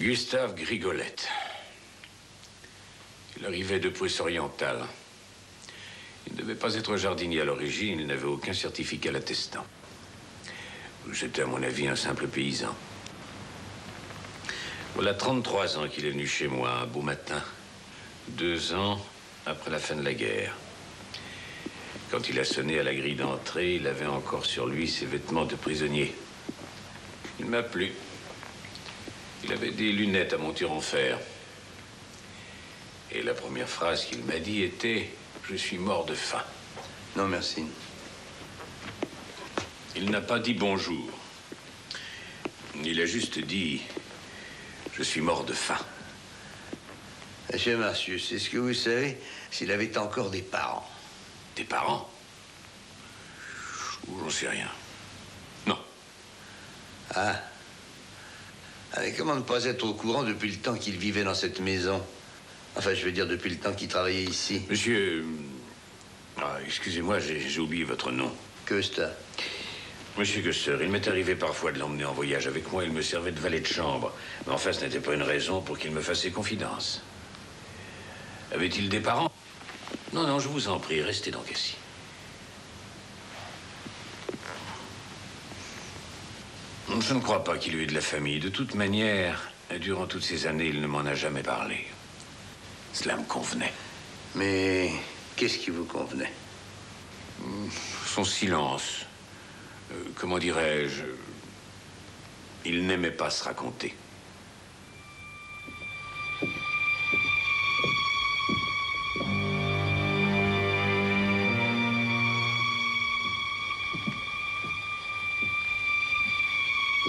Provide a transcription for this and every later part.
Gustave Grigolette. Il arrivait de Prusse-Orientale. Il ne devait pas être jardinier à l'origine, il n'avait aucun certificat l'attestant. C'était, à mon avis, un simple paysan. Voilà 33 ans qu'il est venu chez moi, un beau matin. 2 ans après la fin de la guerre. Quand il a sonné à la grille d'entrée, il avait encore sur lui ses vêtements de prisonnier. Il m'a plu. Il avait des lunettes à monture en fer. Et la première phrase qu'il m'a dit était « Je suis mort de faim ». Non, merci. Il n'a pas dit bonjour. Il a juste dit « Je suis mort de faim ». Monsieur Marcius, est-ce que vous savez s'il avait encore des parents? Des parents? J'en sais rien. Non. Ah. Mais comment ne pas être au courant depuis le temps qu'il vivait dans cette maison? Enfin, je veux dire, depuis le temps qu'il travaillait ici. Monsieur... excusez-moi, j'ai oublié votre nom. Köster. Monsieur Köster, il m'est arrivé parfois de l'emmener en voyage avec moi. Il me servait de valet de chambre. Mais enfin, ce n'était pas une raison pour qu'il me fasse ses confidences. Avait-il des parents? Non, non, je vous en prie, restez donc assis. Je ne crois pas qu'il ait eu de la famille. De toute manière, durant toutes ces années, il ne m'en a jamais parlé. Cela me convenait. Mais qu'est-ce qui vous convenait? Son silence. Comment dirais-je? Il n'aimait pas se raconter.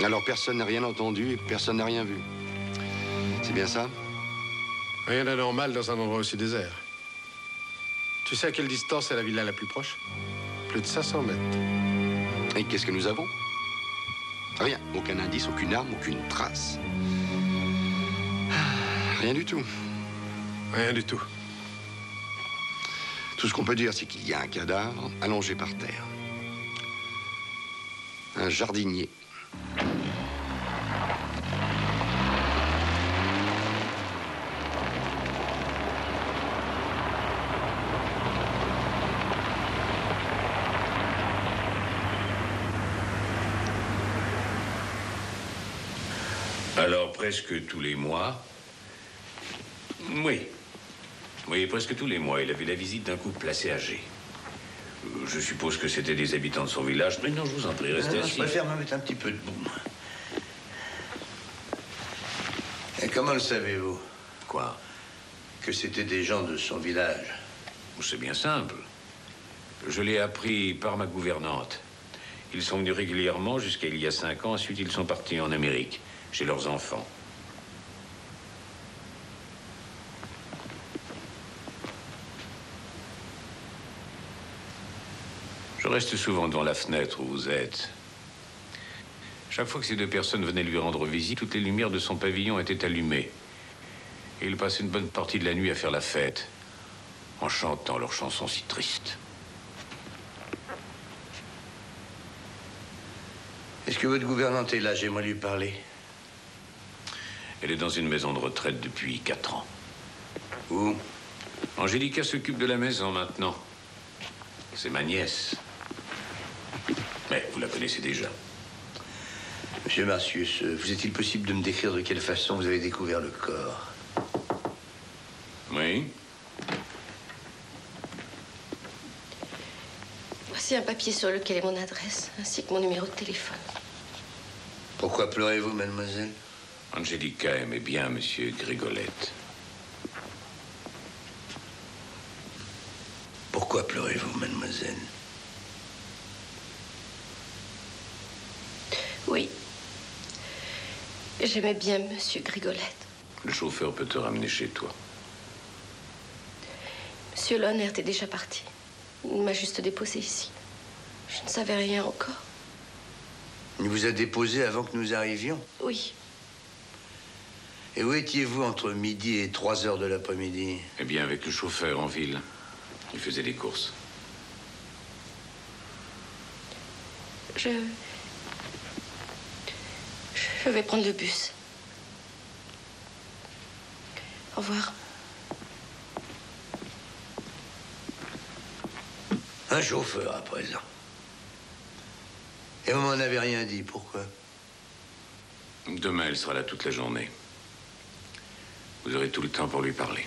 Alors personne n'a rien entendu et personne n'a rien vu. C'est bien ça? Rien d'anormal dans un endroit aussi désert. Tu sais à quelle distance est la villa la plus proche? Plus de 500 mètres. Et qu'est-ce que nous avons? Rien. Aucun indice, aucune arme, aucune trace. Rien du tout. Rien du tout. Tout ce qu'on peut dire, c'est qu'il y a un cadavre allongé par terre. Un jardinier. Alors, presque tous les mois... Oui, presque tous les mois, il avait la visite d'un couple assez âgé. Je suppose que c'était des habitants de son village. Mais non, je vous en prie, restez assis. Je préfère me mettre un petit peu debout. Et comment le savez-vous? Quoi? Que c'était des gens de son village. C'est bien simple. Je l'ai appris par ma gouvernante. Ils sont venus régulièrement jusqu'à il y a 5 ans. Ensuite, ils sont partis en Amérique, chez leurs enfants. Je reste souvent devant la fenêtre où vous êtes. Chaque fois que ces 2 personnes venaient lui rendre visite, toutes les lumières de son pavillon étaient allumées. Et il passait une bonne partie de la nuit à faire la fête, en chantant leurs chansons si tristes. Est-ce que votre gouvernante est là? J'aimerais lui parler. Elle est dans une maison de retraite depuis 4 ans. Où? Angélica s'occupe de la maison maintenant. C'est ma nièce. Mais vous la connaissez déjà. Monsieur Marcius, vous est-il possible de me décrire de quelle façon vous avez découvert le corps? Oui. Voici un papier sur lequel est mon adresse, ainsi que mon numéro de téléphone. Pourquoi pleurez-vous, mademoiselle? Angélica aimait bien monsieur Grigolette. Pourquoi pleurez-vous, mademoiselle? Oui. J'aimais bien monsieur Grigolette. Le chauffeur peut te ramener chez toi. Monsieur Lohnert est déjà parti. Il m'a juste déposé ici. Je ne savais rien encore. Il vous a déposé avant que nous arrivions? Oui. Et où étiez-vous entre midi et 3 heures de l'après-midi? Eh bien, avec le chauffeur en ville. Il faisait des courses. Je vais prendre le bus. Au revoir. Un chauffeur, à présent. Et vous m'en avez rien dit, pourquoi? Demain, elle sera là toute la journée. Vous aurez tout le temps pour lui parler.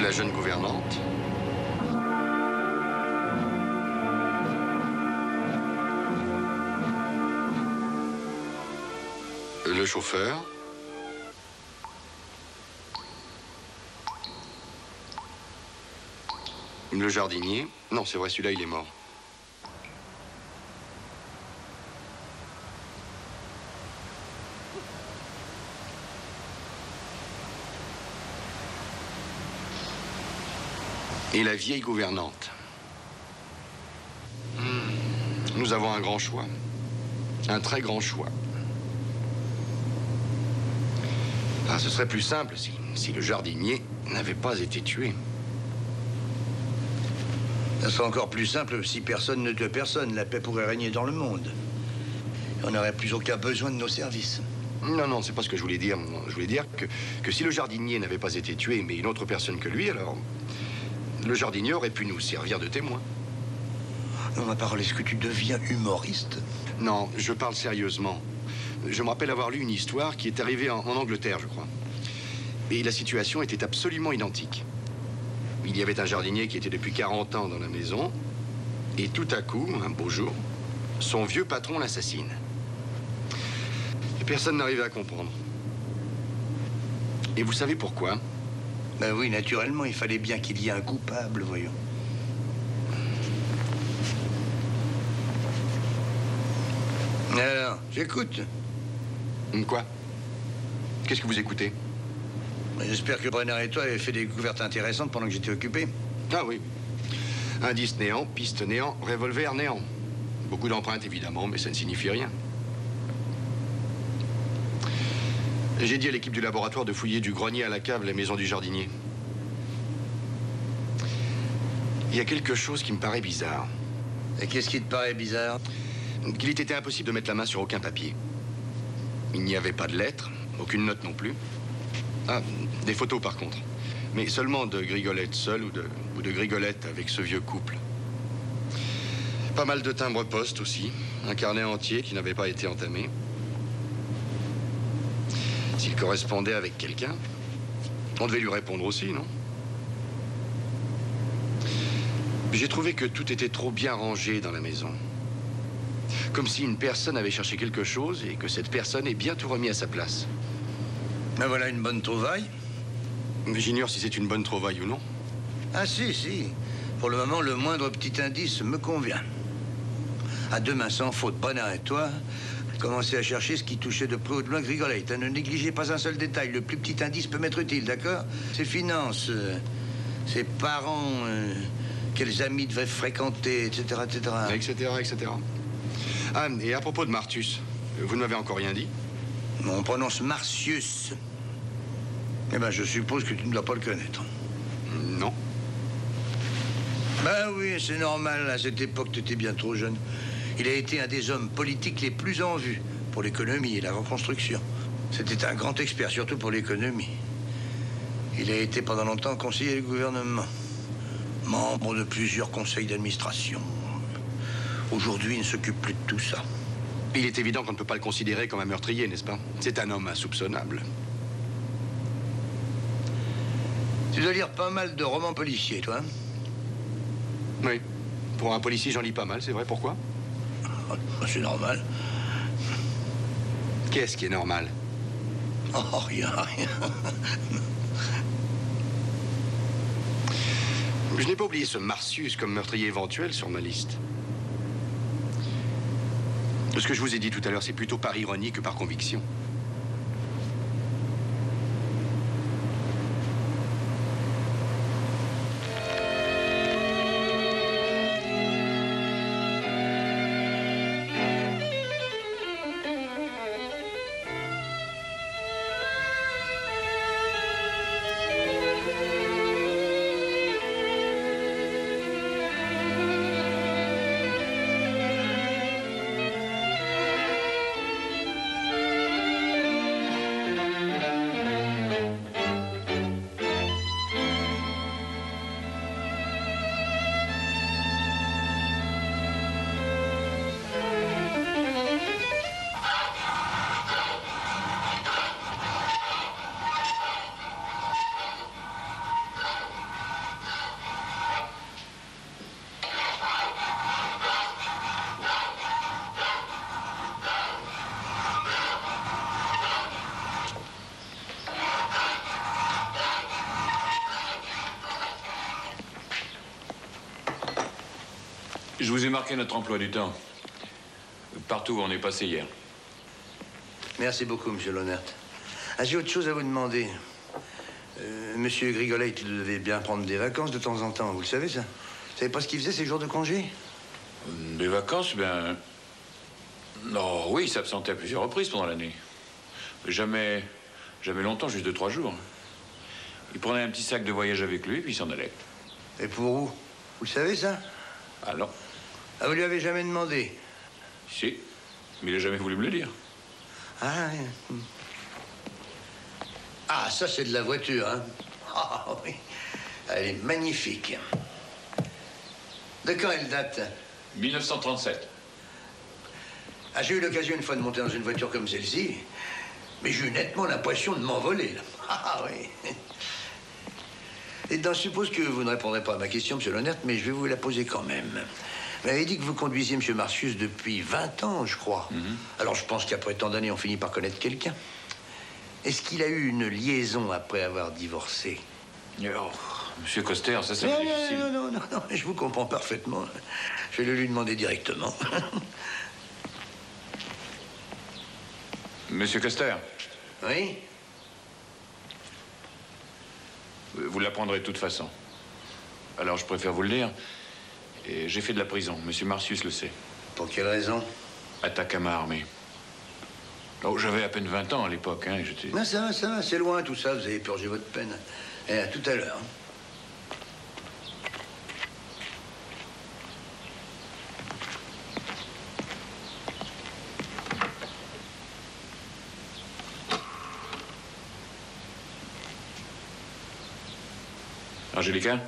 La jeune gouvernante. Le chauffeur. Le jardinier. Non, c'est vrai, celui-là, il est mort. Et la vieille gouvernante. Nous avons un grand choix. Un très grand choix. Ah, ce serait plus simple si le jardinier n'avait pas été tué. Ça serait encore plus simple si personne ne tuait personne. La paix pourrait régner dans le monde. Et on n'aurait plus aucun besoin de nos services. Non, non, c'est pas ce que je voulais dire. Je voulais dire que si le jardinier n'avait pas été tué, mais une autre personne que lui, alors... Le jardinier aurait pu nous servir de témoin. Non, ma parole, est-ce que tu deviens humoriste? Non, je parle sérieusement. Je me rappelle avoir lu une histoire qui est arrivée en Angleterre, je crois. Et la situation était absolument identique. Il y avait un jardinier qui était depuis 40 ans dans la maison. Et tout à coup, un beau jour, son vieux patron l'assassine. Et personne n'arrivait à comprendre. Et vous savez pourquoi? Ben oui, naturellement, il fallait bien qu'il y ait un coupable, voyons. Alors, j'écoute. Quoi? Qu'est-ce que vous écoutez? J'espère que Brenner et toi avez fait des découvertes intéressantes pendant que j'étais occupé. Ah oui. Indice néant, piste néant, revolver néant. Beaucoup d'empreintes, évidemment, mais ça ne signifie rien. J'ai dit à l'équipe du laboratoire de fouiller du grenier à la cave la maison du jardinier. Il y a quelque chose qui me paraît bizarre. Et qu'est-ce qui te paraît bizarre? Qu'il ait été impossible de mettre la main sur aucun papier. Il n'y avait pas de lettres, aucune note non plus. Ah, des photos par contre. Mais seulement de Grigolette seule ou de Grigolette avec ce vieux couple. Pas mal de timbres-poste aussi. Un carnet entier qui n'avait pas été entamé. S'il correspondait avec quelqu'un, on devait lui répondre aussi, non? J'ai trouvé que tout était trop bien rangé dans la maison. Comme si une personne avait cherché quelque chose et que cette personne ait bien tout remis à sa place. Ben voilà une bonne trouvaille. J'ignore si c'est une bonne trouvaille ou non. Ah si, si. Pour le moment, le moindre petit indice me convient. À demain, sans faute, Brenner et toi, commencez à chercher ce qui touchait de près ou de loin Grigolette. Ne négligez pas un seul détail. Le plus petit indice peut m'être utile, d'accord? Ses finances, ses parents, quels amis devaient fréquenter, etc., etc. Etc., etc. Ah, et à propos de Martus, vous ne m'avez encore rien dit? On prononce Martius. Eh ben, je suppose que tu ne dois pas le connaître. Non. Ben oui, c'est normal. À cette époque, tu étais bien trop jeune. Il a été un des hommes politiques les plus en vue pour l'économie et la reconstruction. C'était un grand expert, surtout pour l'économie. Il a été pendant longtemps conseiller du gouvernement, membre de plusieurs conseils d'administration. Aujourd'hui, il ne s'occupe plus de tout ça. Il est évident qu'on ne peut pas le considérer comme un meurtrier, n'est-ce pas? C'est un homme insoupçonnable. Tu dois lire pas mal de romans policiers, toi, hein? Oui. Pour un policier, j'en lis pas mal, c'est vrai. Pourquoi? C'est normal. Qu'est-ce qui est normal? Oh, rien, rien. Je n'ai pas oublié ce Martius comme meurtrier éventuel sur ma liste. Ce que je vous ai dit tout à l'heure, c'est plutôt par ironie que par conviction. Je vous ai marqué notre emploi du temps. Partout où on est passé hier. Merci beaucoup, monsieur Lohnert. Ah, j'ai autre chose à vous demander. Monsieur Grigolette, il devait bien prendre des vacances de temps en temps, vous le savez, ça? Vous savez pas ce qu'il faisait ces jours de congé? Des vacances, ben... Non, oui, il s'absentait à plusieurs reprises pendant l'année. Mais jamais longtemps, juste 2-3 jours. Il prenait un petit sac de voyage avec lui, puis il s'en allait. Et pour où? Vous le savez, ça? Ah non. Ah, vous lui avez jamais demandé? Si, mais il n'a jamais voulu me le dire. Ah, oui. Ah, ça, c'est de la voiture, hein? Ah, oui. Elle est magnifique. De quand elle date? 1937. Ah, j'ai eu l'occasion une fois de monter dans une voiture comme celle-ci, mais j'ai eu nettement l'impression de m'envoler, là. Ah, oui. Et donc, je suppose que vous ne répondrez pas à ma question, monsieur Lohnert, mais je vais vous la poser quand même. Vous m'avez dit que vous conduisiez monsieur Marcius depuis 20 ans, je crois. Alors, je pense qu'après tant d'années, on finit par connaître quelqu'un. Est-ce qu'il a eu une liaison après avoir divorcé? Oh, monsieur Coster, ça c'est difficile. Non, je vous comprends parfaitement. Je vais le lui demander directement. Monsieur Coster, Oui? vous l'apprendrez de toute façon. Alors je préfère vous le dire. Et j'ai fait de la prison. Monsieur Marcius le sait. Pour quelle raison? Attaque à main armée. Oh, j'avais à peine 20 ans à l'époque, hein, et j'étais... Non, ça va, c'est loin tout ça, vous avez purgé votre peine. Et à tout à l'heure. Angélica?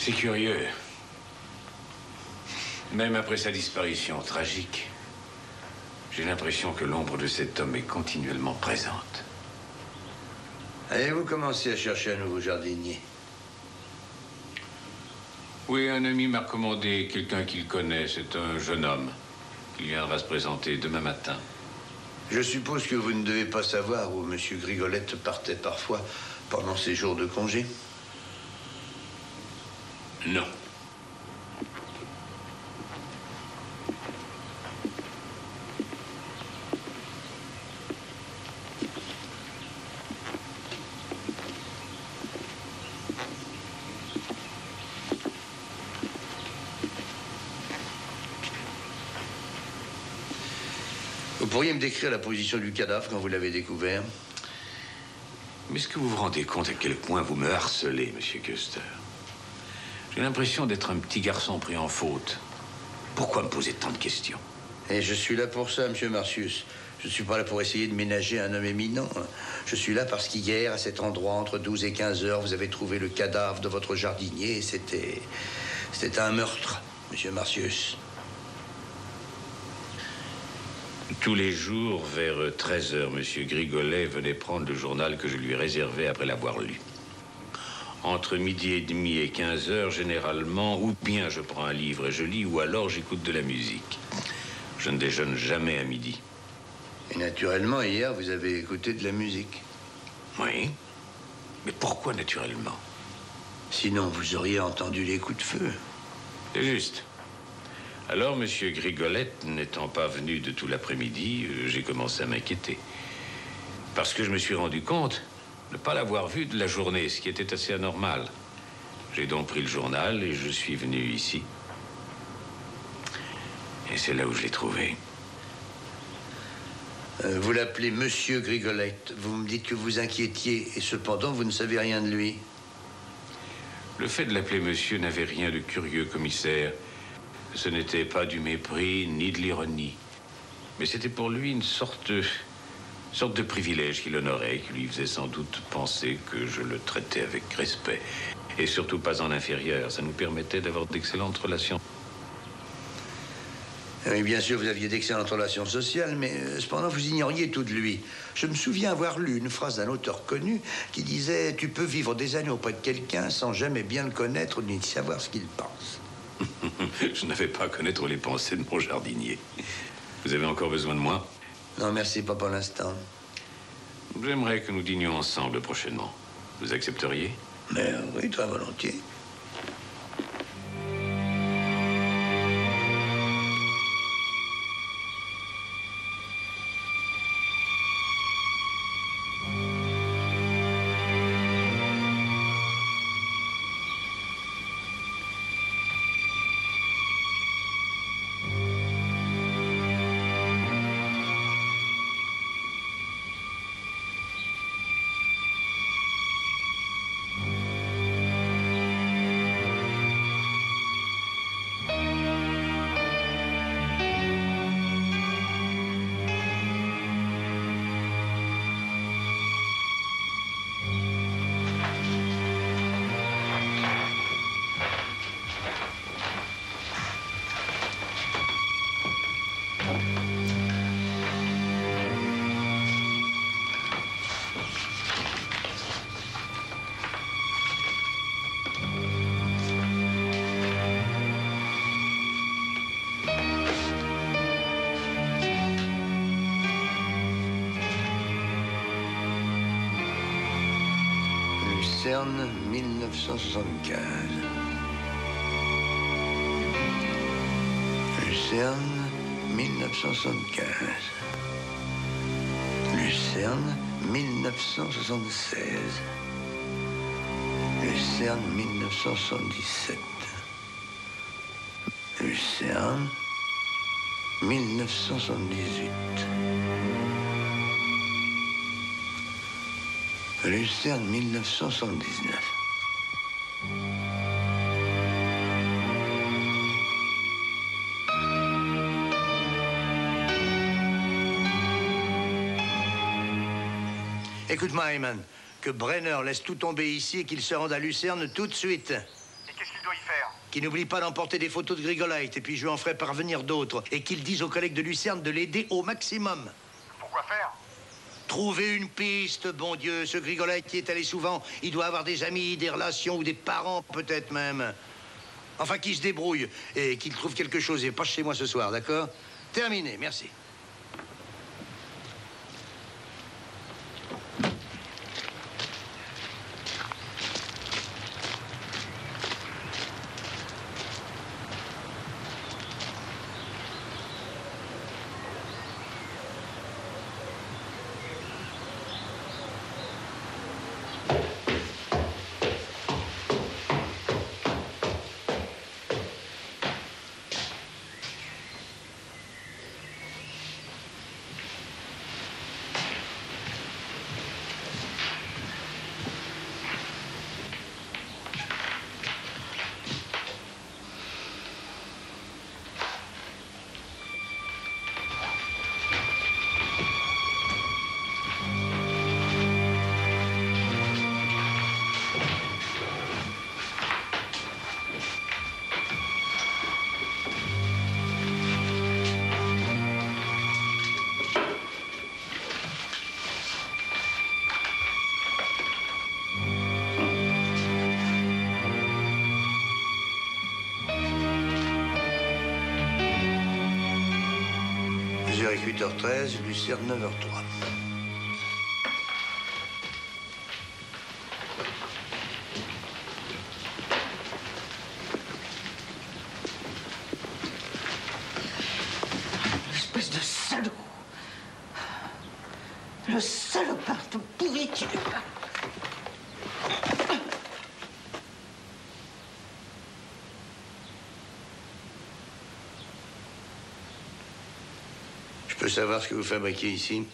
C'est curieux. Même après sa disparition tragique, j'ai l'impression que l'ombre de cet homme est continuellement présente. Avez-vous commencé à chercher un nouveau jardinier? Oui, un ami m'a recommandé quelqu'un qu'il connaît. C'est un jeune homme qui viendra se présenter demain matin. Je suppose que vous ne devez pas savoir où monsieur Grigolette partait parfois pendant ses jours de congé. Non. Vous pourriez me décrire la position du cadavre quand vous l'avez découvert? Mais est-ce que vous vous rendez compte à quel point vous me harcelez, monsieur Custer? J'ai l'impression d'être un petit garçon pris en faute. Pourquoi me poser tant de questions? Et je suis là pour ça, monsieur Marcius. Je ne suis pas là pour essayer de ménager un homme éminent. Je suis là parce qu'hier, à cet endroit, entre 12 et 15 heures, vous avez trouvé le cadavre de votre jardinier. Et c'était un meurtre, monsieur Marcius. Tous les jours, vers 13 heures, monsieur Grigolet venait prendre le journal que je lui réservais après l'avoir lu. Entre midi et demi et 15 heures, généralement, ou bien je prends un livre et je lis, ou alors j'écoute de la musique. Je ne déjeune jamais à midi. Et naturellement, hier, vous avez écouté de la musique. Oui. Mais pourquoi naturellement? Sinon, vous auriez entendu les coups de feu. C'est juste. Alors, monsieur Grigolette n'étant pas venu de tout l'après-midi, j'ai commencé à m'inquiéter. Parce que je me suis rendu compte de ne pas l'avoir vu de la journée, ce qui était assez anormal. J'ai donc pris le journal et je suis venu ici. Et c'est là où je l'ai trouvé. Vous l'appelez monsieur Grigolette. Vous me dites que vous inquiétiez et cependant, vous ne savez rien de lui. Le fait de l'appeler monsieur n'avait rien de curieux, commissaire. Ce n'était pas du mépris ni de l'ironie. Mais c'était pour lui une sorte Sorte de privilège qui l'honorait, qui lui faisait sans doute penser que je le traitais avec respect. Et surtout pas en inférieur. Ça nous permettait d'avoir d'excellentes relations. Oui, bien sûr, vous aviez d'excellentes relations sociales, mais cependant, vous ignoriez tout de lui. Je me souviens avoir lu une phrase d'un auteur connu qui disait « Tu peux vivre des années auprès de quelqu'un sans jamais bien le connaître ni savoir ce qu'il pense. » Je n'avais pas à connaître les pensées de mon jardinier. Vous avez encore besoin de moi? Non, merci, pas pour l'instant. J'aimerais que nous dînions ensemble prochainement. Vous accepteriez? Mais oui, très volontiers. Lucerne, 1975. Lucerne, 1975. Lucerne, 1976. Lucerne, 1977. Lucerne, 1978. Lucerne, 1979. Écoute-moi, Heyman, que Brenner laisse tout tomber ici et qu'il se rende à Lucerne tout de suite. Et qu'est-ce qu'il doit y faire? Qu'il n'oublie pas d'emporter des photos de Grigolite et puis je lui en ferai parvenir d'autres. Et qu'il dise aux collègues de Lucerne de l'aider au maximum. Pourquoi faire? Trouver une piste, bon Dieu. Ce Grigolite qui est allé souvent, il doit avoir des amis, des relations ou des parents peut-être même. Enfin, qu'il se débrouille et qu'il trouve quelque chose et pas chez moi ce soir, d'accord? Terminé, merci. Zurich 8h13, Lucerne 9h03. Espèce de salaud. Le salopard de pourriture. Je peux savoir ce que vous fabriquez ici?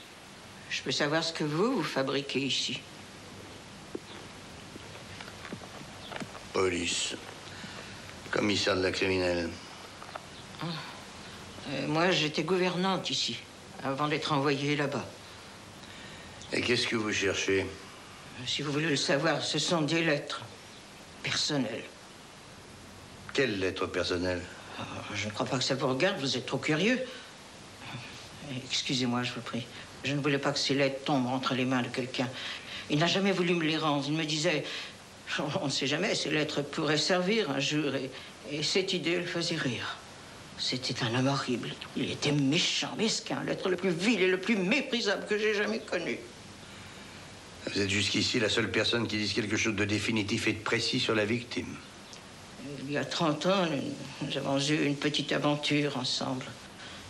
Je peux savoir ce que vous fabriquez ici. Police. Commissaire de la criminelle. Moi, j'étais gouvernante ici, avant d'être envoyée là-bas. Et qu'est-ce que vous cherchez? Si vous voulez le savoir, ce sont des lettres personnelles. Quelles lettres personnelles? Je ne crois pas que ça vous regarde, vous êtes trop curieux. Excusez-moi, je vous prie. Je ne voulais pas que ces lettres tombent entre les mains de quelqu'un. Il n'a jamais voulu me les rendre. Il me disait, on ne sait jamais, ces lettres pourraient servir un jour. Et cette idée le faisait rire. C'était un homme horrible. Il était méchant, mesquin, l'être le plus vil et le plus méprisable que j'ai jamais connu. Vous êtes jusqu'ici la seule personne qui dise quelque chose de définitif et de précis sur la victime. Il y a 30 ans, nous avons eu une petite aventure ensemble.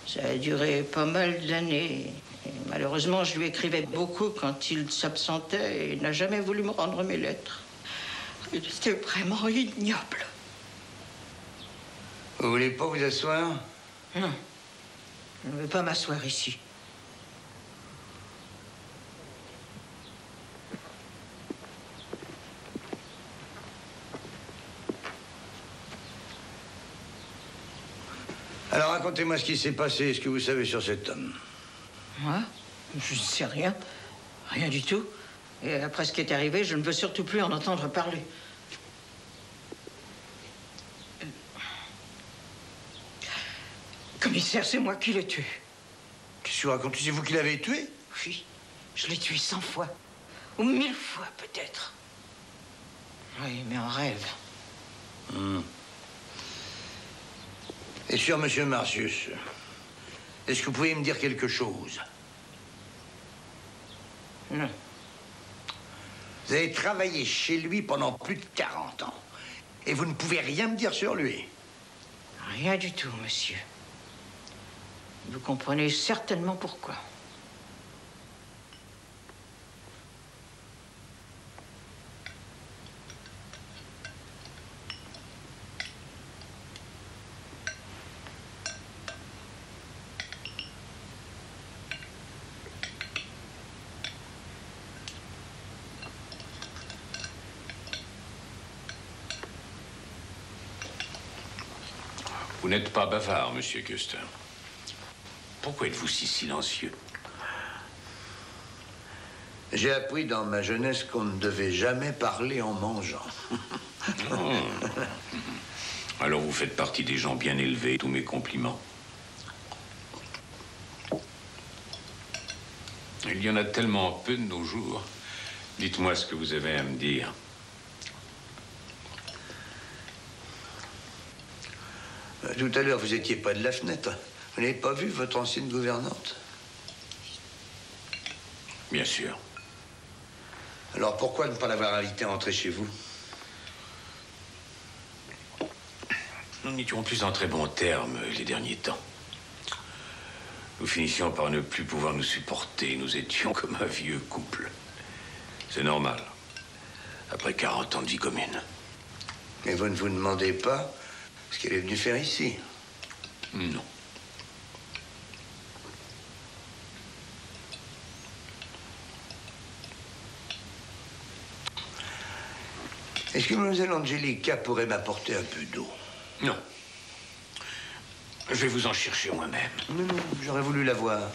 Ça a duré pas mal d'années. Et malheureusement, je lui écrivais beaucoup quand il s'absentait et il n'a jamais voulu me rendre mes lettres. Il était vraiment ignoble. Vous voulez pas vous asseoir? Non, je ne veux pas m'asseoir ici. Alors racontez-moi ce qui s'est passé, ce que vous savez sur cet homme. Moi? Je ne sais rien. Rien du tout. Et après ce qui est arrivé, je ne veux surtout plus en entendre parler. Commissaire, c'est moi qui l'ai tué. Qu'est-ce que vous racontez? C'est vous qui l'avez tué? Oui, je l'ai tué 100 fois. Ou 1000 fois, peut-être. Oui, mais en rêve. Et sur Monsieur Marcius, est-ce que vous pouvez me dire quelque chose? Non. Vous avez travaillé chez lui pendant plus de 40 ans. Et vous ne pouvez rien me dire sur lui? Rien du tout, monsieur. Vous comprenez certainement pourquoi. Vous n'êtes pas bavard, monsieur Custer. Pourquoi êtes-vous si silencieux? J'ai appris dans ma jeunesse qu'on ne devait jamais parler en mangeant. Oh. Alors vous faites partie des gens bien élevés, tous mes compliments. Il y en a tellement peu de nos jours. Dites-moi ce que vous avez à me dire. Tout à l'heure, vous étiez pas de la fenêtre. Vous n'avez pas vu votre ancienne gouvernante? Bien sûr. Alors pourquoi ne pas l'avoir invitée à entrer chez vous? Nous n'étions plus en très bons termes les derniers temps. Nous finissions par ne plus pouvoir nous supporter. Nous étions comme un vieux couple. C'est normal. Après 40 ans de vie commune. Mais vous ne vous demandez pas ce qu'elle est venue faire ici? Non. Est-ce que Mademoiselle Angelica pourrait m'apporter un peu d'eau? Non. Je vais vous en chercher moi-même. Non, non, j'aurais voulu la voir.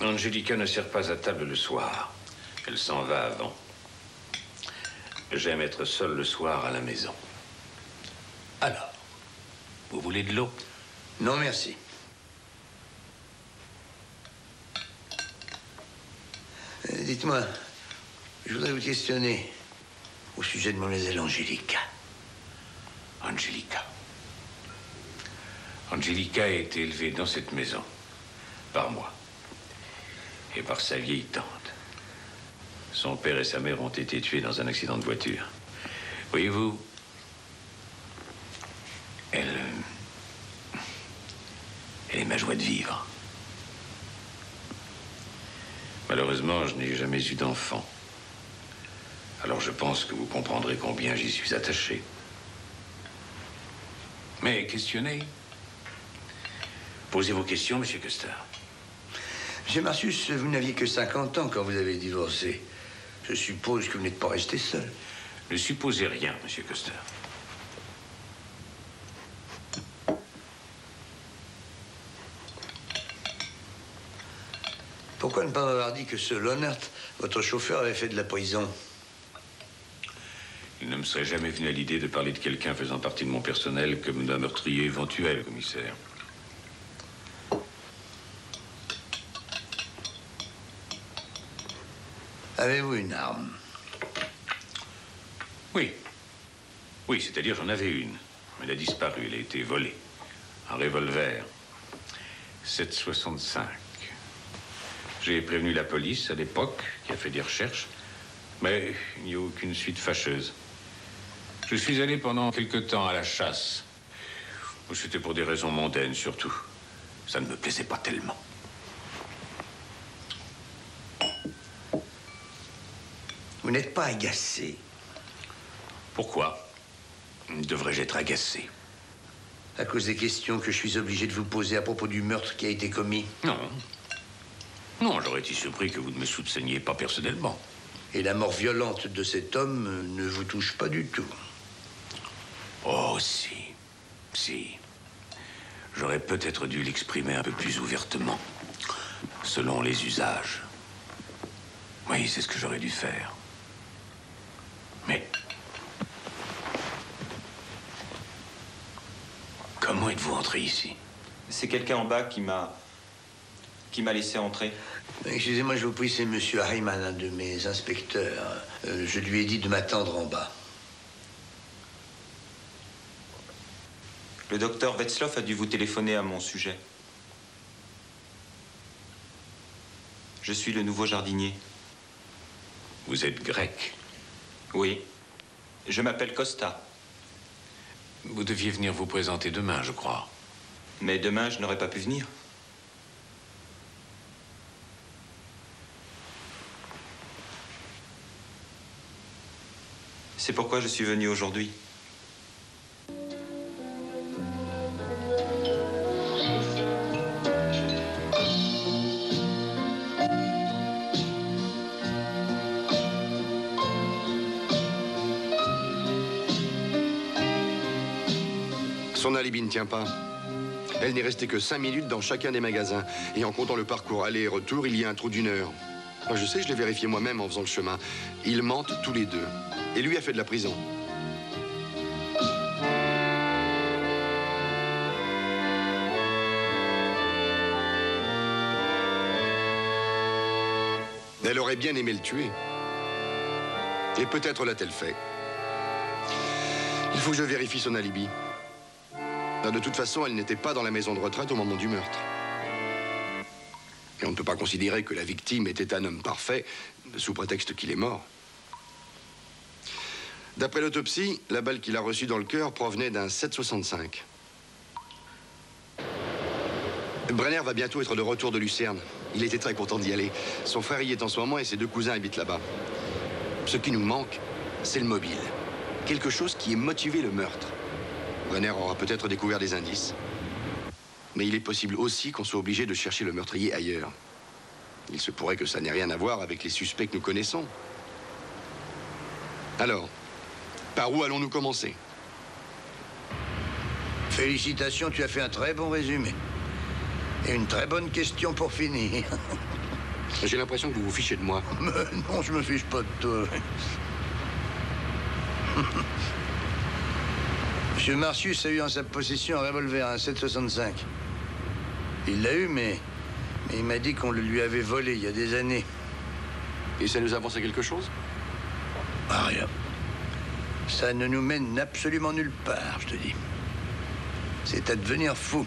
Angelica ne sert pas à table le soir. Elle s'en va avant. J'aime être seul le soir à la maison. Alors, vous voulez de l'eau? Non, merci. Dites-moi, je voudrais vous questionner au sujet de Mademoiselle Angelica. Angelica. Angelica a été élevée dans cette maison par moi et par sa vieille tante. Son père et sa mère ont été tués dans un accident de voiture. Voyez-vous, elle est ma joie de vivre. Malheureusement, je n'ai jamais eu d'enfant. Alors je pense que vous comprendrez combien j'y suis attaché. Mais questionnez. Posez vos questions, monsieur Custer. Monsieur Marcius, vous n'aviez que 50 ans quand vous avez divorcé. Je suppose que vous n'êtes pas resté seul. Ne supposez rien, monsieur Custer. pourquoi ne pas m'avoir dit que ce Lohnert, votre chauffeur, avait fait de la prison? Il ne me serait jamais venu à l'idée de parler de quelqu'un faisant partie de mon personnel comme d'un meurtrier éventuel, commissaire. Avez-vous une arme? Oui. Oui, c'est-à-dire j'en avais une. Mais elle a disparu, elle a été volée. Un revolver. 7,65. J'ai prévenu la police à l'époque, qui a fait des recherches, mais il n'y a aucune suite fâcheuse. Je suis allé pendant quelque temps à la chasse. C'était pour des raisons mondaines, surtout. Ça ne me plaisait pas tellement. Vous n'êtes pas agacé? Pourquoi devrais-je être agacé? À cause des questions que je suis obligé de vous poser à propos du meurtre qui a été commis? Non. Non, j'aurais été surpris que vous ne me souteniez pas personnellement. Et la mort violente de cet homme ne vous touche pas du tout? Oh, si. Si. J'aurais peut-être dû l'exprimer un peu plus ouvertement, selon les usages. Oui, c'est ce que j'aurais dû faire. Mais... comment êtes-vous entré ici? C'est quelqu'un en bas qui m'a laissé entrer. Excusez-moi, je vous prie, c'est Monsieur Heimann, un de mes inspecteurs. Je lui ai dit de m'attendre en bas. Le docteur Wetzloff a dû vous téléphoner à mon sujet. Je suis le nouveau jardinier. Vous êtes grec? Oui. Je m'appelle Costa. Vous deviez venir vous présenter demain, je crois. Mais demain, je n'aurais pas pu venir. C'est pourquoi je suis venu aujourd'hui. Son alibi ne tient pas. Elle n'est restée que 5 minutes dans chacun des magasins. Et en comptant le parcours aller et retour, il y a un trou d'1 heure. Moi, je sais, je l'ai vérifié moi-même en faisant le chemin. Ils mentent tous les deux. Et lui a fait de la prison. Elle aurait bien aimé le tuer. Et peut-être l'a-t-elle fait. Il faut que je vérifie son alibi. De toute façon, elle n'était pas dans la maison de retraite au moment du meurtre. Et on ne peut pas considérer que la victime était un homme parfait sous prétexte qu'il est mort. D'après l'autopsie, la balle qu'il a reçue dans le cœur provenait d'un 7,65. Brenner va bientôt être de retour de Lucerne. Il était très content d'y aller. Son frère y est en ce moment et ses 2 cousins habitent là-bas. Ce qui nous manque, c'est le mobile. Quelque chose qui ait motivé le meurtre. Brenner aura peut-être découvert des indices. Mais il est possible aussi qu'on soit obligé de chercher le meurtrier ailleurs. Il se pourrait que ça n'ait rien à voir avec les suspects que nous connaissons. Alors, par où allons-nous commencer? Félicitations, tu as fait un très bon résumé. Et une très bonne question pour finir. J'ai l'impression que vous vous fichez de moi. Mais non, je me fiche pas de toi. Monsieur Marcius a eu en sa possession un revolver, un 7,65. Il l'a eu, mais il m'a dit qu'on le lui avait volé il y a des années. Et ça nous avance à quelque chose? Ah, rien. Ça ne nous mène absolument nulle part, je te dis. C'est à devenir fou.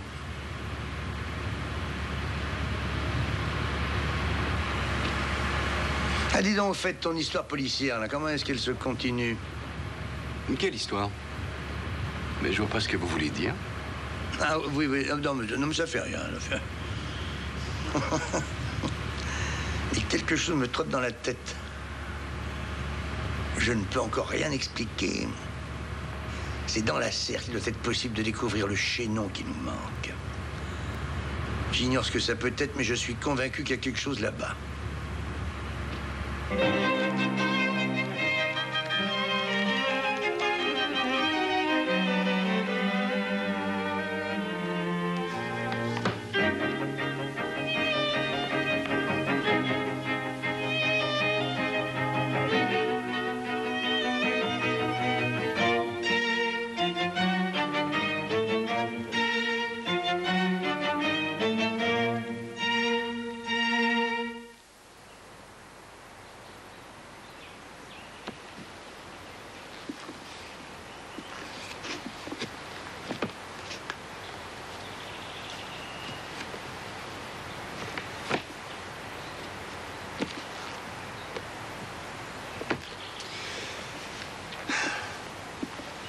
Ah, dis donc, au fait, ton histoire policière, là, comment est-ce qu'elle se continue? Quelle histoire? Mais je vois pas ce que vous voulez dire. Ah, oui, oui. Non, mais ça fait rien, ça fait rien. Et quelque chose me trotte dans la tête. Je ne peux encore rien expliquer. C'est dans la serre qu'il doit être possible de découvrir le chaînon qui nous manque. J'ignore ce que ça peut être, mais je suis convaincu qu'il y a quelque chose là-bas.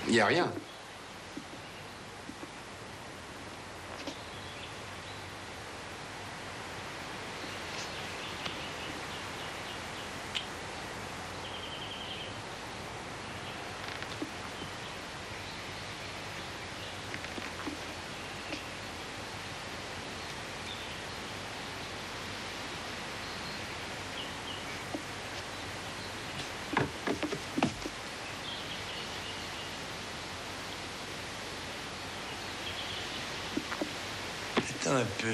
Il n'y a rien. Attends un peu.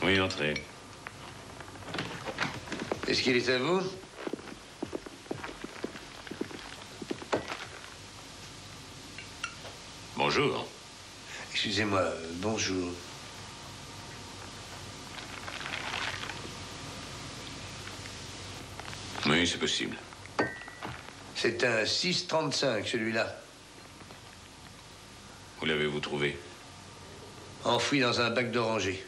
Oui, entrez. Est-ce qu'il est à vous? Bonjour. Excusez-moi, bonjour. Oui, c'est possible. C'est un 635, celui-là. Où l'avez-vous trouvé? Enfoui dans un bac d'oranger.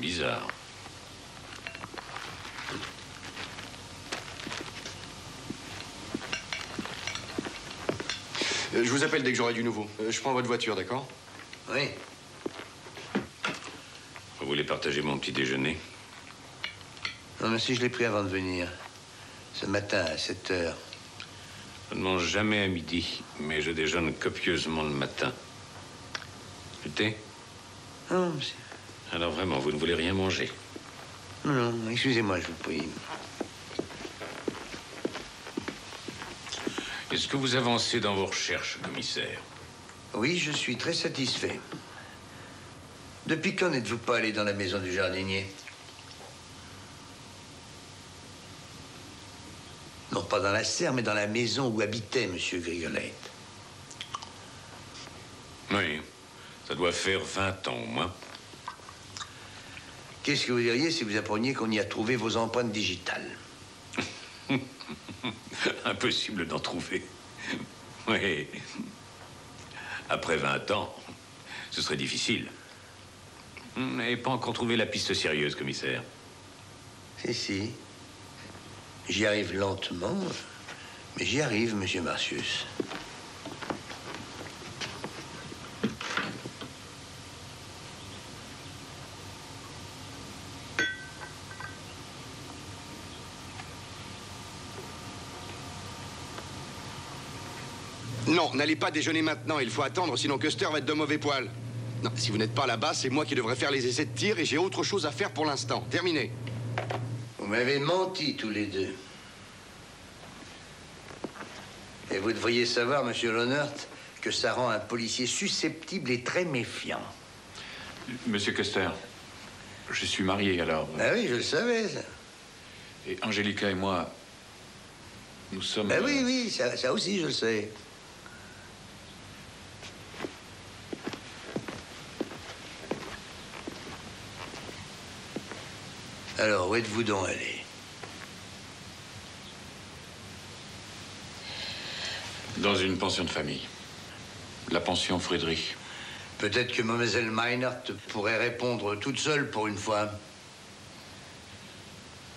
Bizarre. Je vous appelle dès que j'aurai du nouveau. Je prends votre voiture, d'accord? Oui. Vous voulez partager mon petit déjeuner? Non, merci, je l'ai pris avant de venir. Ce matin, à 7 heures. Je ne mange jamais à midi, mais je déjeune copieusement le matin. Le thé? Non, monsieur. Alors vraiment, vous ne voulez rien manger? Non, non, excusez-moi, je vous prie. Est-ce que vous avancez dans vos recherches, commissaire? Oui, je suis très satisfait. Depuis quand n'êtes-vous pas allé dans la maison du jardinier? Non pas dans la serre, mais dans la maison où habitait Monsieur Grigolette. Oui, ça doit faire 20 ans au moins. Qu'est-ce que vous diriez si vous appreniez qu'on y a trouvé vos empreintes digitales? Impossible d'en trouver. Oui. Après 20 ans, ce serait difficile. Vous n'avez pas encore trouvé la piste sérieuse, commissaire. Si. J'y arrive lentement, mais j'y arrive, Monsieur Marcius. Non, n'allez pas déjeuner maintenant. Il faut attendre, sinon Custer va être de mauvais poil. Non, si vous n'êtes pas là-bas, c'est moi qui devrais faire les essais de tir et j'ai autre chose à faire pour l'instant. Terminé. Vous m'avez menti tous les deux. Et vous devriez savoir, Monsieur Lohnert, que ça rend un policier susceptible et très méfiant. Monsieur Custer, je suis marié alors. Ah oui, je le savais, ça. Et Angélica et moi, nous sommes... Ah oui, ça aussi, je le sais. Alors, où êtes-vous donc allé? Dans une pension de famille. La pension Friedrich. Peut-être que Mademoiselle Meinhardt pourrait répondre toute seule pour une fois.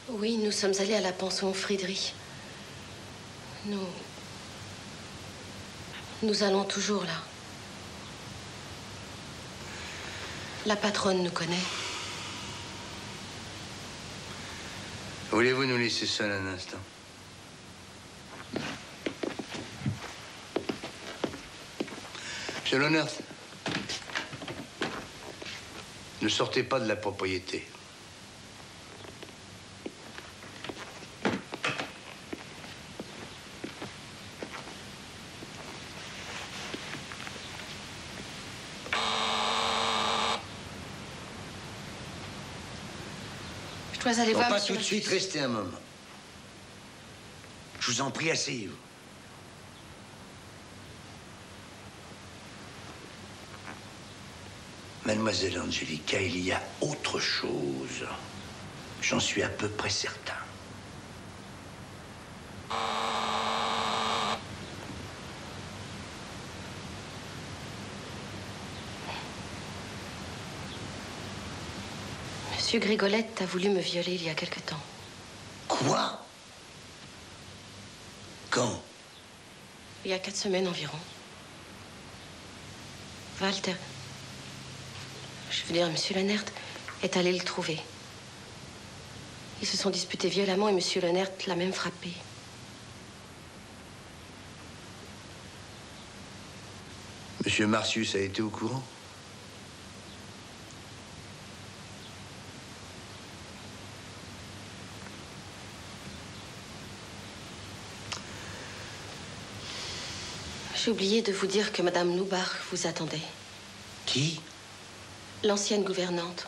Oui, nous sommes allés à la pension Friedrich. Nous allons toujours là. La patronne nous connaît. Voulez-vous nous laisser seuls un instant? Monsieur Lohnert, ne sortez pas de la propriété. dois aller Non, voir pas monsieur tout de suite, Marcus. restez un moment. Je vous en prie, asseyez-vous. Mademoiselle Angelica, il y a autre chose. J'en suis à peu près certain. Monsieur Grégolette a voulu me violer il y a quelque temps. Quoi? Quand? Il y a 4 semaines environ. Walter, je veux dire, monsieur Lennert est allé le trouver. Ils se sont disputés violemment et monsieur Lennert l'a même frappé. Monsieur Marcius a été au courant? J'ai oublié de vous dire que madame Loubar vous attendait. Qui? L'ancienne gouvernante,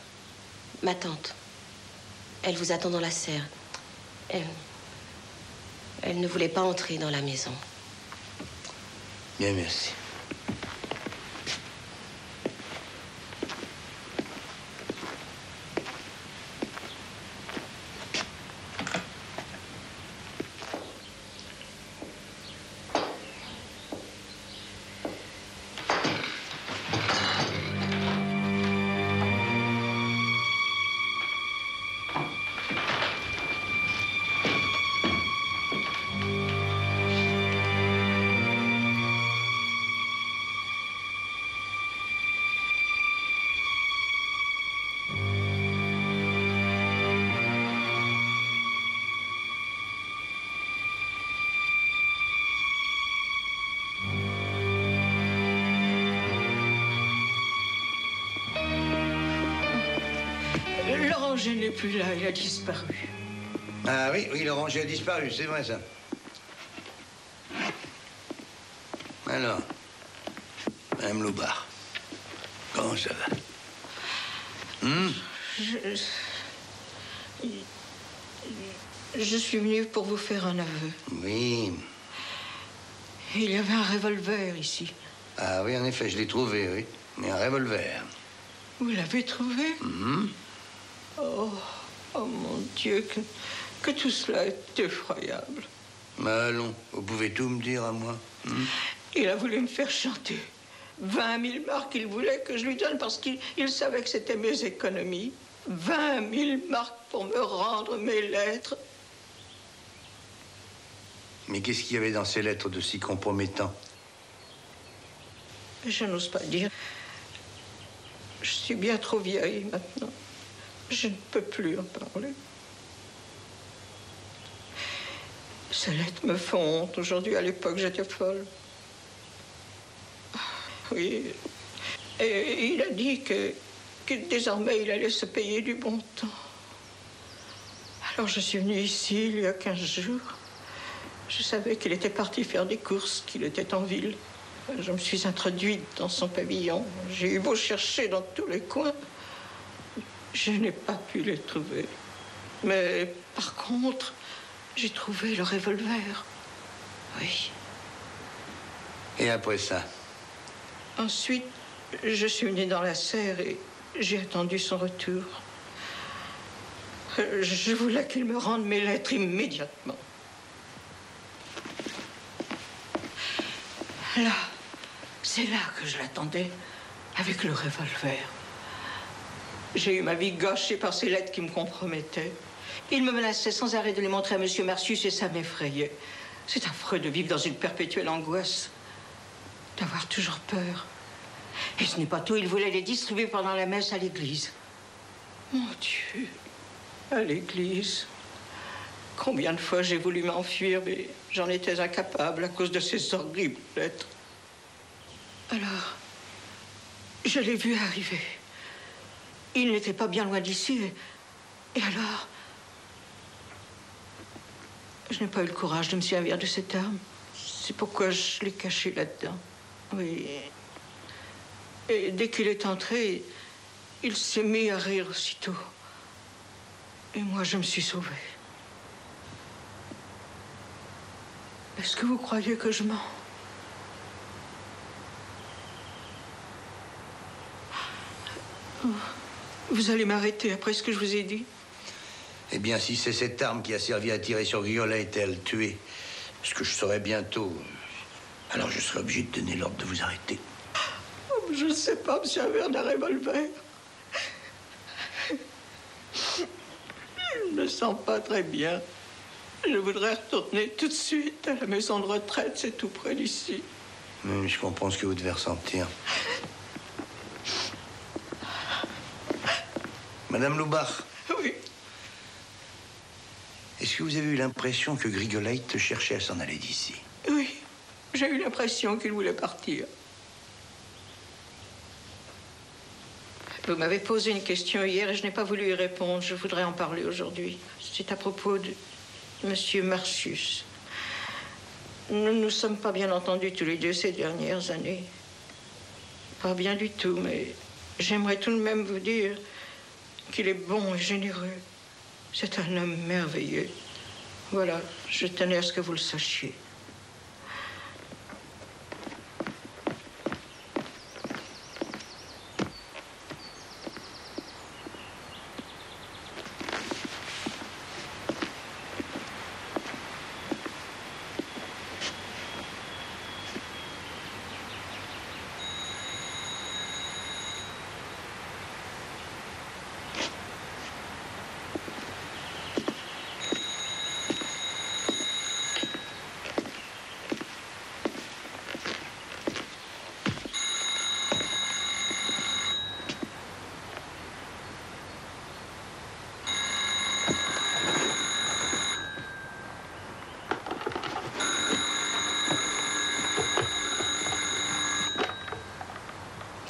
ma tante. Elle vous attend dans la serre. Elle ne voulait pas entrer dans la maison. Bien, merci. L'oranger n'est plus là, il a disparu. Ah oui, oui, l'oranger a disparu, c'est vrai ça. Alors, Madame Loubar, comment ça va? Je suis venue pour vous faire un aveu. Oui. Il y avait un revolver ici. Ah oui, en effet, je l'ai trouvé, oui. Mais un revolver. Vous l'avez trouvé? Oh, oh mon Dieu, que tout cela est effroyable. Mais allons, vous pouvez tout me dire à moi. Il a voulu me faire chanter. 20 000 marks qu'il voulait que je lui donne parce qu'il savait que c'était mes économies. 20 000 marks pour me rendre mes lettres. Mais qu'est-ce qu'il y avait dans ces lettres de si compromettant? Je n'ose pas dire. Je suis bien trop vieille maintenant. Je ne peux plus en parler. Ces lettres me font honte. Aujourd'hui, à l'époque, j'étais folle. Oui. Et il a dit que désormais, il allait se payer du bon temps. Alors, je suis venue ici il y a 15 jours. Je savais qu'il était parti faire des courses, qu'il était en ville. Je me suis introduite dans son pavillon. J'ai eu beau chercher dans tous les coins. Je n'ai pas pu les trouver. Mais par contre, j'ai trouvé le revolver. Oui. Et après ça? Ensuite, je suis venue dans la serre et j'ai attendu son retour. Je voulais qu'il me rende mes lettres immédiatement. Là, c'est là que je l'attendais, avec le revolver. J'ai eu ma vie gâchée par ces lettres qui me compromettaient. Il me menaçait sans arrêt de les montrer à M. Marcius et ça m'effrayait. C'est affreux de vivre dans une perpétuelle angoisse, d'avoir toujours peur. Et ce n'est pas tout, il voulait les distribuer pendant la messe à l'église. Mon Dieu, à l'église. Combien de fois j'ai voulu m'enfuir, mais j'en étais incapable à cause de ces horribles lettres. Alors, je l'ai vu arriver. Il n'était pas bien loin d'ici. Et alors, je n'ai pas eu le courage de me servir de cette arme. C'est pourquoi je l'ai caché là-dedans. Oui. Et dès qu'il est entré, il s'est mis à rire aussitôt. Et moi, je me suis sauvée. Est-ce que vous croyez que je mens? Vous allez m'arrêter après ce que je vous ai dit? Eh bien, si c'est cette arme qui a servi à tirer sur Grigolette et à le tuer, ce que je saurai bientôt, alors je serai obligé de donner l'ordre de vous arrêter. Oh, je ne sais pas, monsieur, avec un revolver. Je ne me sens pas très bien. Je voudrais retourner tout de suite à la maison de retraite, c'est tout près d'ici. Je comprends ce que vous devez ressentir. Madame Loubach. Oui. Est-ce que vous avez eu l'impression que Grigolette cherchait à s'en aller d'ici? Oui. J'ai eu l'impression qu'il voulait partir. Vous m'avez posé une question hier et je n'ai pas voulu y répondre. Je voudrais en parler aujourd'hui. C'est à propos de Monsieur Marcius. Nous ne nous sommes pas bien entendus tous les deux ces dernières années. Pas bien du tout, mais j'aimerais tout de même vous dire qu'il est bon et généreux. C'est un homme merveilleux. Voilà, je tenais à ce que vous le sachiez.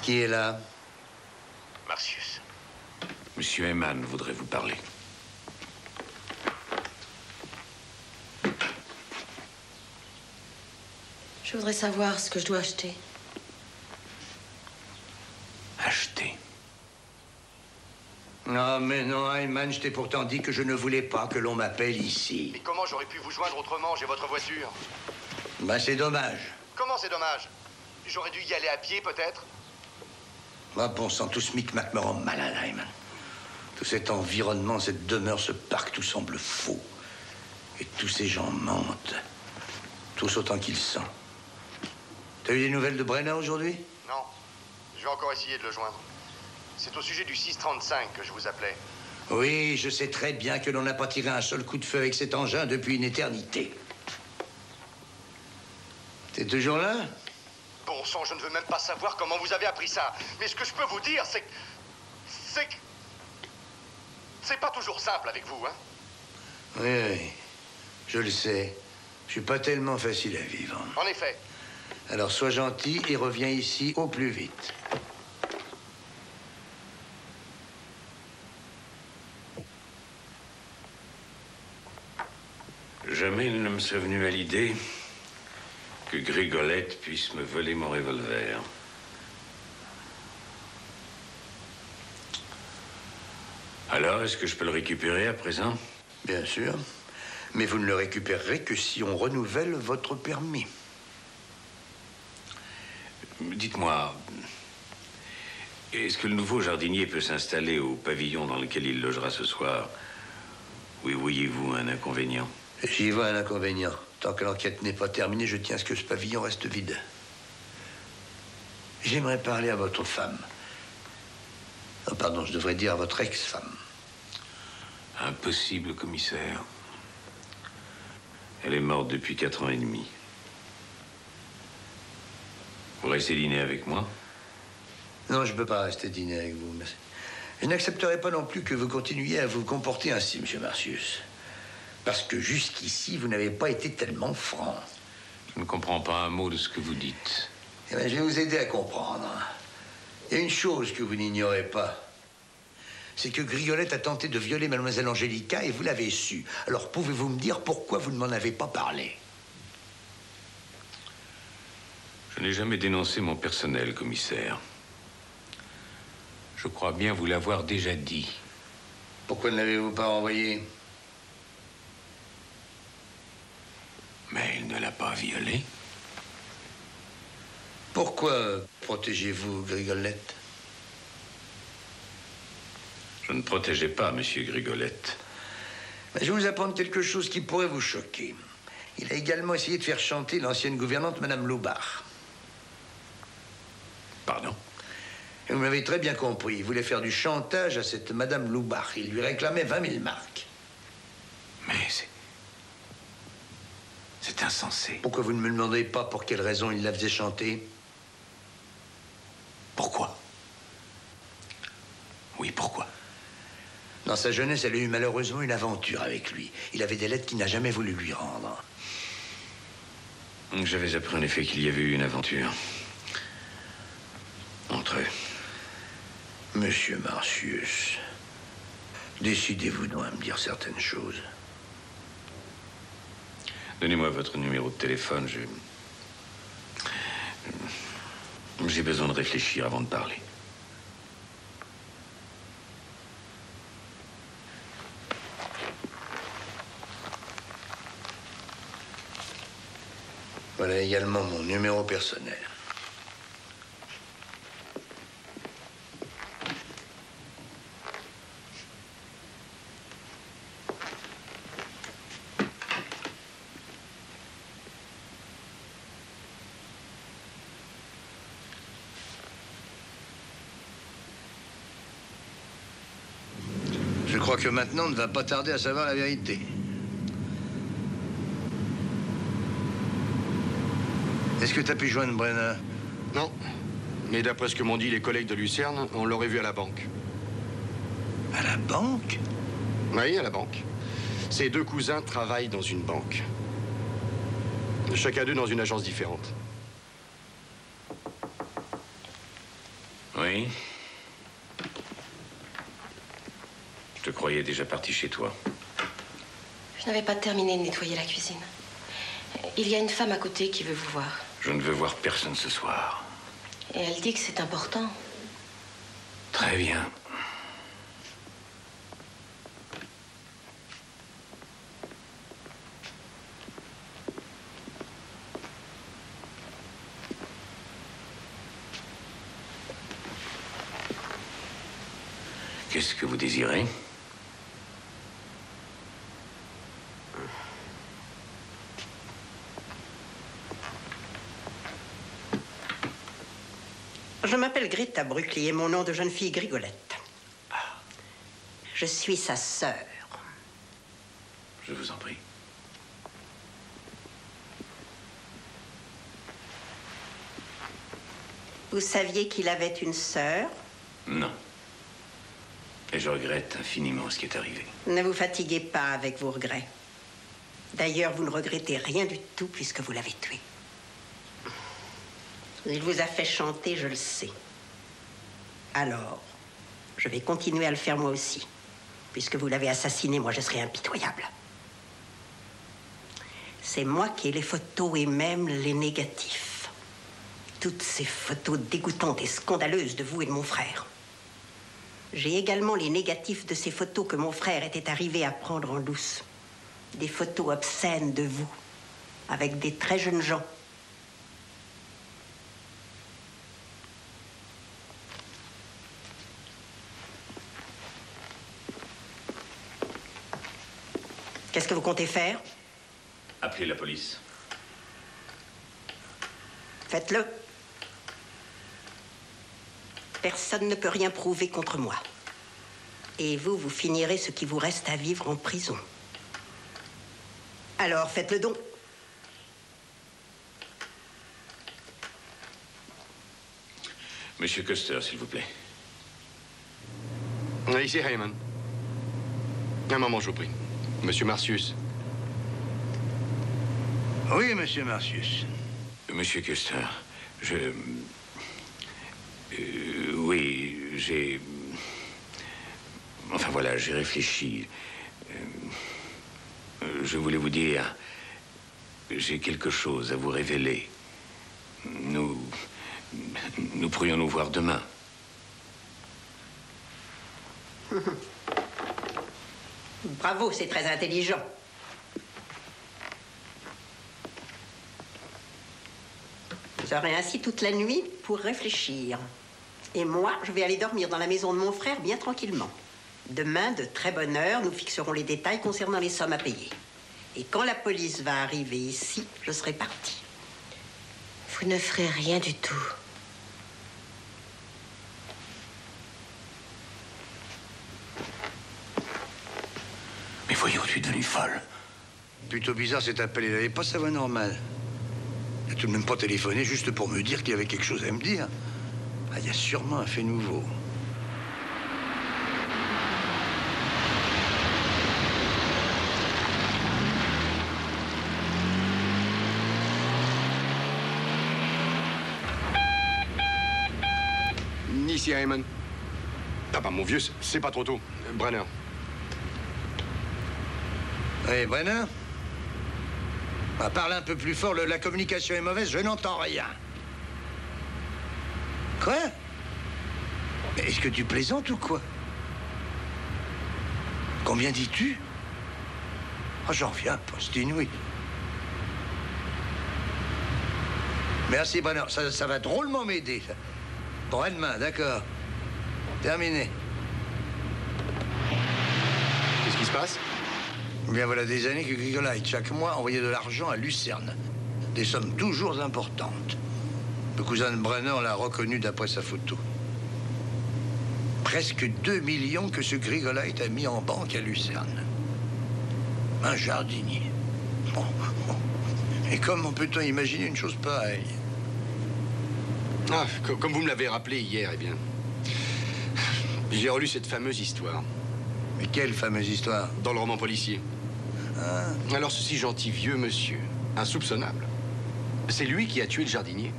Qui est là? Marcius. Monsieur Eman voudrait vous parler. Je voudrais savoir ce que je dois acheter. Acheter? Non, mais non, Ayman, je t'ai pourtant dit que je ne voulais pas que l'on m'appelle ici. Mais comment j'aurais pu vous joindre autrement? J'ai votre voiture. Ben, c'est dommage. Comment c'est dommage? J'aurais dû y aller à pied, peut-être? Ah, bon sang, tout ce micmac me rend malade, Ayman. Tout cet environnement, cette demeure, ce parc, tout semble faux. Et tous ces gens mentent. Tous autant qu'ils sont. T'as eu des nouvelles de Brenner aujourd'hui? Non. Je vais encore essayer de le joindre. C'est au sujet du 635 que je vous appelais. Oui, je sais très bien que l'on n'a pas tiré un seul coup de feu avec cet engin depuis une éternité. T'es toujours là? Bon sang, je ne veux même pas savoir comment vous avez appris ça. Mais ce que je peux vous dire, c'est que... C'est pas toujours simple avec vous, hein? Oui, oui. Je le sais. Je suis pas tellement facile à vivre. En effet. Alors sois gentil et reviens ici au plus vite. Jamais il ne me serait venu à l'idée que Grigolette puisse me voler mon revolver. Alors, est-ce que je peux le récupérer à présent? Bien sûr. Mais vous ne le récupérerez que si on renouvelle votre permis. Dites-moi, est-ce que le nouveau jardinier peut s'installer au pavillon dans lequel il logera ce soir? Oui, voyez-vous un inconvénient? J'y vois un inconvénient. Tant que l'enquête n'est pas terminée, je tiens à ce que ce pavillon reste vide. J'aimerais parler à votre femme. Oh, pardon, je devrais dire à votre ex-femme. Impossible, commissaire. Elle est morte depuis 4 ans et demi. Vous restez dîner avec moi? Non, je ne peux pas rester dîner avec vous. Merci. Je n'accepterai pas non plus que vous continuiez à vous comporter ainsi, Monsieur Marcius. Parce que jusqu'ici, vous n'avez pas été tellement franc. Je ne comprends pas un mot de ce que vous dites. Eh bien, je vais vous aider à comprendre. Il y a une chose que vous n'ignorez pas. C'est que Grigolette a tenté de violer Mademoiselle Angélica et vous l'avez su. Alors, pouvez-vous me dire pourquoi vous ne m'en avez pas parlé? Je n'ai jamais dénoncé mon personnel, commissaire. Je crois bien vous l'avoir déjà dit. Pourquoi ne l'avez-vous pas renvoyé? Mais il ne l'a pas violée. Pourquoi protégez-vous Grigolette? Je ne protégeais pas Monsieur Grigolette. Mais je vais vous apprendre quelque chose qui pourrait vous choquer. Il a également essayé de faire chanter l'ancienne gouvernante, Madame Loubard. Pardon? Et vous m'avez très bien compris. Il voulait faire du chantage à cette Madame Loubard. Il lui réclamait 20 000 marks. Mais c'est insensé. Pourquoi vous ne me demandez pas pour quelle raison il la faisait chanter? Pourquoi? Oui, pourquoi? Dans sa jeunesse, elle a eu malheureusement une aventure avec lui. Il avait des lettres qu'il n'a jamais voulu lui rendre. J'avais appris en effet qu'il y avait eu une aventure entre eux. Monsieur Marcius, décidez-vous donc à me dire certaines choses. Donnez-moi votre numéro de téléphone, j'ai besoin de réfléchir avant de parler. Voilà également mon numéro personnel. Je crois que maintenant, on ne va pas tarder à savoir la vérité. Est-ce que tu as pu joindre Brenner? Non. Mais d'après ce que m'ont dit les collègues de Lucerne, on l'aurait vu à la banque. À la banque? Oui, à la banque. Ses deux cousins travaillent dans une banque. Chacun d'eux dans une agence différente. Oui? Je te croyais déjà parti chez toi. Je n'avais pas terminé de nettoyer la cuisine. Il y a une femme à côté qui veut vous voir. Je ne veux voir personne ce soir. Et elle dit que c'est important. Très bien. Qu'est-ce que vous désirez? Je m'appelle Greta Bruckley et mon nom de jeune fille Grigolette. Je suis sa sœur. Je vous en prie. Vous saviez qu'il avait une sœur? Non. Et je regrette infiniment ce qui est arrivé. Ne vous fatiguez pas avec vos regrets. D'ailleurs, vous ne regrettez rien du tout puisque vous l'avez tué. Il vous a fait chanter, je le sais. Alors, je vais continuer à le faire moi aussi. Puisque vous l'avez assassiné, moi je serai impitoyable. C'est moi qui ai les photos et même les négatifs. Toutes ces photos dégoûtantes et scandaleuses de vous et de mon frère. J'ai également les négatifs de ces photos que mon frère était arrivé à prendre en douce. Des photos obscènes de vous, avec des très jeunes gens. Qu'est-ce que vous comptez faire? Appelez la police. Faites-le. Personne ne peut rien prouver contre moi. Et vous, vous finirez ce qui vous reste à vivre en prison. Alors, faites-le donc. Monsieur Custer, s'il vous plaît. Ici Raymond. Un moment, je vous prie. Monsieur Marcius. Oui, monsieur Marcius. Monsieur Custer, oui, j'ai... Enfin, voilà, j'ai réfléchi. Je voulais vous dire... J'ai quelque chose à vous révéler. Nous pourrions nous voir demain. Bravo, c'est très intelligent. Vous aurez ainsi toute la nuit pour réfléchir. Et moi, je vais aller dormir dans la maison de mon frère bien tranquillement. Demain, de très bonne heure, nous fixerons les détails concernant les sommes à payer. Et quand la police va arriver ici, je serai partie. Vous ne ferez rien du tout. Mais voyons, tu es devenue folle. Plutôt bizarre cet appel, il n'avait pas sa voix normale. Il n'a tout de même pas téléphoné juste pour me dire qu'il y avait quelque chose à me dire. Ah, il y a sûrement un fait nouveau. Ici, Raymond. Ah bah, mon vieux, c'est pas trop tôt. Brenner. Oui, Brenner? Ah, parle un peu plus fort, la communication est mauvaise, je n'entends rien. Quoi? Mais est-ce que tu plaisantes ou quoi? Combien dis-tu? Oh, j'en viens pas, c'est inouï. Merci, Brenner, ça va drôlement m'aider. Bon, à demain, d'accord. Terminé. Qu'est-ce qui se passe? Eh bien, voilà des années que Grigolite, chaque mois, envoyait de l'argent à Lucerne. Des sommes toujours importantes. Le cousin de Brenner l'a reconnu d'après sa photo. Presque 2 millions que ce Grigolite a mis en banque à Lucerne. Un jardinier. Bon. Et comment peut-on imaginer une chose pareille? Ah, comme vous me l'avez rappelé hier, eh bien, j'ai relu cette fameuse histoire. Mais quelle fameuse histoire? Dans le roman policier. Ah. Alors, ceci gentil vieux monsieur, insoupçonnable, c'est lui qui a tué le jardinier.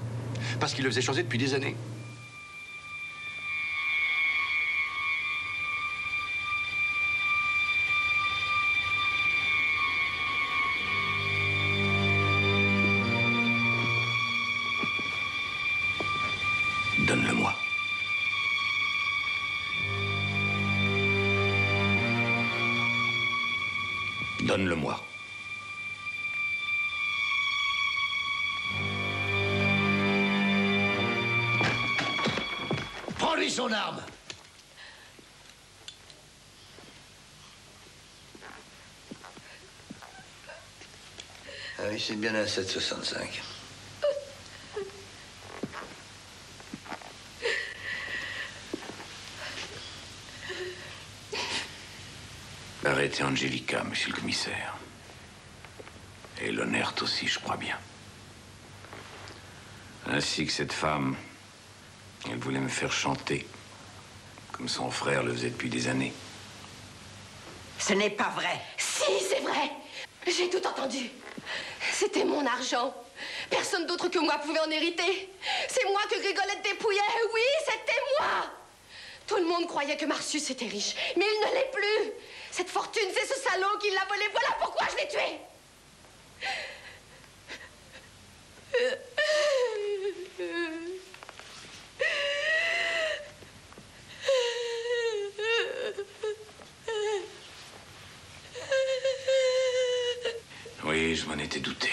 Parce qu'il le faisait changer depuis des années. Donne-le-moi. Donne-le-moi. Prends-lui son arme. Ah oui, c'est bien un 7,65. Arrêtez Angelica, monsieur le commissaire. Et Lonert aussi, je crois bien. Ainsi que cette femme, elle voulait me faire chanter, comme son frère le faisait depuis des années. Ce n'est pas vrai. Si, c'est vrai. J'ai tout entendu. C'était mon argent. Personne d'autre que moi pouvait en hériter. C'est moi que Grigolette dépouillait. Oui, c'était moi. Tout le monde croyait que Marcius était riche, mais il ne l'est plus. Cette fortune, c'est ce salaud qui l'a volée. Voilà pourquoi je l'ai tué. Oui, je m'en étais douté.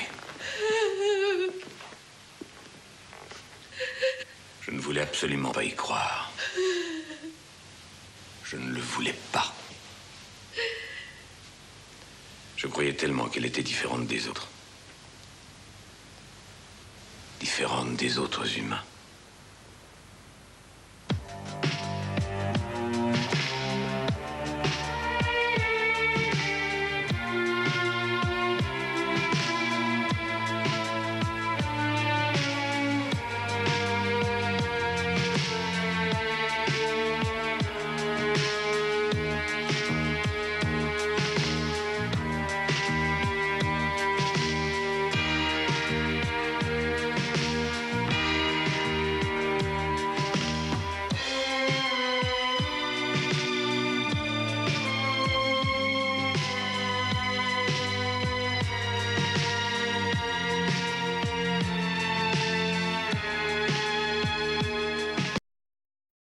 Je ne voulais absolument pas y croire. Je ne le voulais pas. Je croyais tellement qu'elle était différente des autres. Différente des autres humains.